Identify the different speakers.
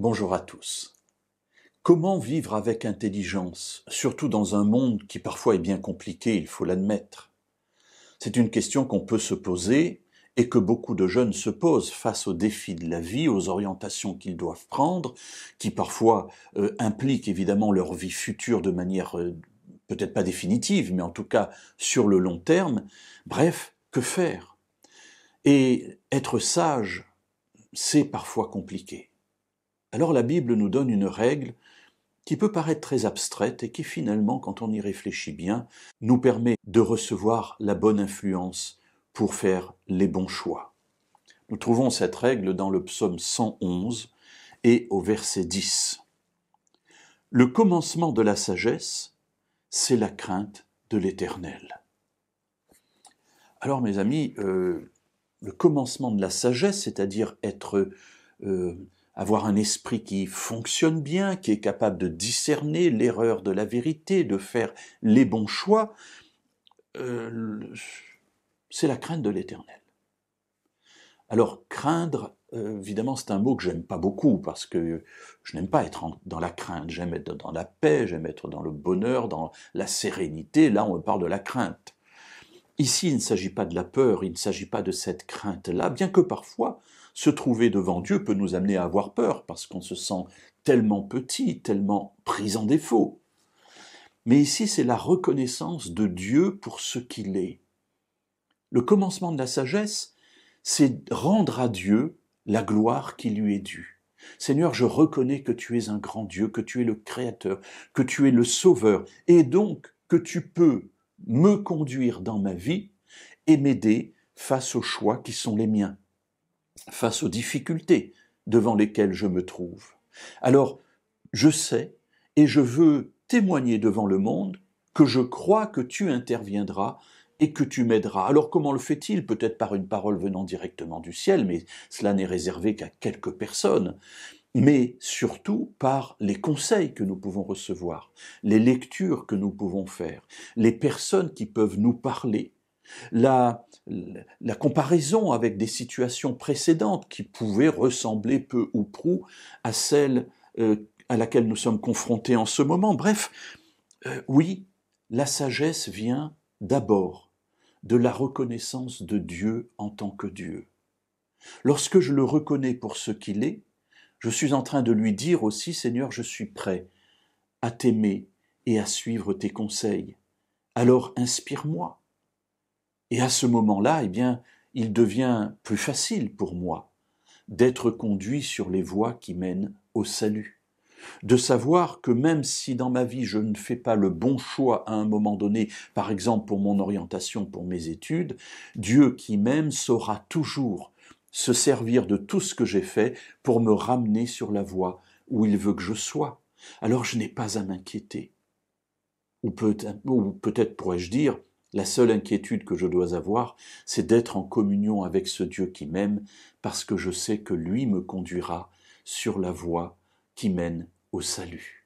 Speaker 1: Bonjour à tous. Comment vivre avec intelligence, surtout dans un monde qui parfois est bien compliqué, il faut l'admettre? C'est une question qu'on peut se poser et que beaucoup de jeunes se posent face aux défis de la vie, aux orientations qu'ils doivent prendre, qui parfois impliquent évidemment leur vie future de manière peut-être pas définitive, mais en tout cas sur le long terme. Bref, que faire? Et être sage, c'est parfois compliqué. Alors la Bible nous donne une règle qui peut paraître très abstraite et qui finalement, quand on y réfléchit bien, nous permet de recevoir la bonne influence pour faire les bons choix. Nous trouvons cette règle dans le psaume 111 et au verset 10. Le commencement de la sagesse, c'est la crainte de l'Éternel. Alors mes amis, le commencement de la sagesse, c'est-à-dire avoir un esprit qui fonctionne bien, qui est capable de discerner l'erreur de la vérité, de faire les bons choix, c'est la crainte de l'Éternel. Alors craindre, évidemment c'est un mot que j'aime pas beaucoup, parce que je n'aime pas être dans la crainte, j'aime être dans la paix, j'aime être dans le bonheur, dans la sérénité, là on parle de la crainte. Ici, il ne s'agit pas de la peur, il ne s'agit pas de cette crainte-là, bien que parfois, se trouver devant Dieu peut nous amener à avoir peur, parce qu'on se sent tellement petit, tellement pris en défaut. Mais ici, c'est la reconnaissance de Dieu pour ce qu'il est. Le commencement de la sagesse, c'est rendre à Dieu la gloire qui lui est due. Seigneur, je reconnais que tu es un grand Dieu, que tu es le Créateur, que tu es le Sauveur, et donc que tu peux me conduire dans ma vie et m'aider face aux choix qui sont les miens, face aux difficultés devant lesquelles je me trouve. Alors, je sais et je veux témoigner devant le monde que je crois que tu interviendras et que tu m'aideras. Alors comment le fait-il? Peut-être par une parole venant directement du ciel, mais cela n'est réservé qu'à quelques personnes, mais surtout par les conseils que nous pouvons recevoir, les lectures que nous pouvons faire, les personnes qui peuvent nous parler, la comparaison avec des situations précédentes qui pouvaient ressembler peu ou prou à celle à laquelle nous sommes confrontés en ce moment. Bref, oui, la sagesse vient d'abord de la reconnaissance de Dieu en tant que Dieu. Lorsque je le reconnais pour ce qu'il est, je suis en train de lui dire aussi, Seigneur, je suis prêt à t'aimer et à suivre tes conseils. Alors inspire-moi. Et à ce moment-là, eh bien, il devient plus facile pour moi d'être conduit sur les voies qui mènent au salut. De savoir que même si dans ma vie je ne fais pas le bon choix à un moment donné, par exemple pour mon orientation, pour mes études, Dieu qui m'aime saura toujours se servir de tout ce que j'ai fait pour me ramener sur la voie où il veut que je sois. Alors je n'ai pas à m'inquiéter. Ou peut-être pourrais-je dire, la seule inquiétude que je dois avoir, c'est d'être en communion avec ce Dieu qui m'aime, parce que je sais que lui me conduira sur la voie qui mène au salut.